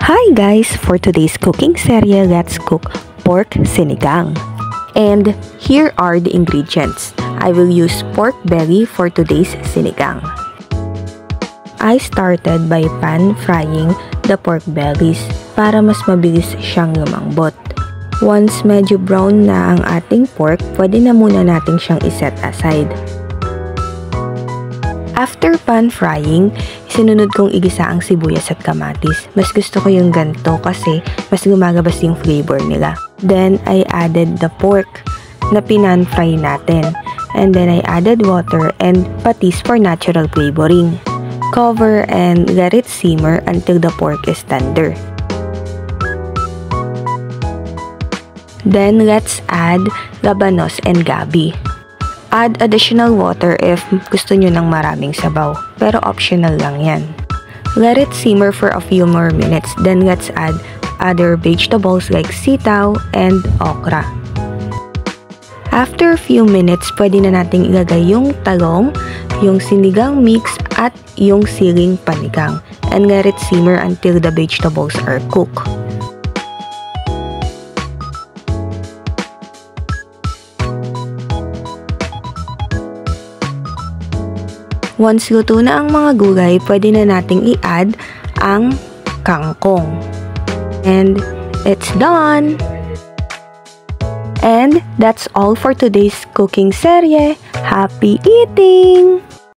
Hi guys! For today's cooking serye, let's cook pork sinigang. And here are the ingredients. I will use pork belly for today's sinigang. I started by pan frying the pork bellies para mas mabilis siyang lumambot. Once medyo brown na ang ating pork, pwede na muna natin siyang iset aside. After pan frying, sinunod kong igisa ang sibuyas at kamatis. Mas gusto ko yung ganito kasi mas gumagabas yung flavor nila. Then, I added the pork na pinan-fry natin. And then, I added water and patis for natural flavoring. Cover and let it simmer until the pork is tender. Then, let's add labanos and gabi. Add additional water if gusto nyo ng maraming sabaw, pero optional lang yan. Let it simmer for a few more minutes, then let's add other vegetables like sitaw and okra. After a few minutes, pwede na nating ilagay yung talong, yung sinigang mix, at yung siling panigang, and let it simmer until the vegetables are cooked. Once luto na ang mga gulay, pwede na nating i-add ang kangkong. And it's done! And that's all for today's cooking serye. Happy eating!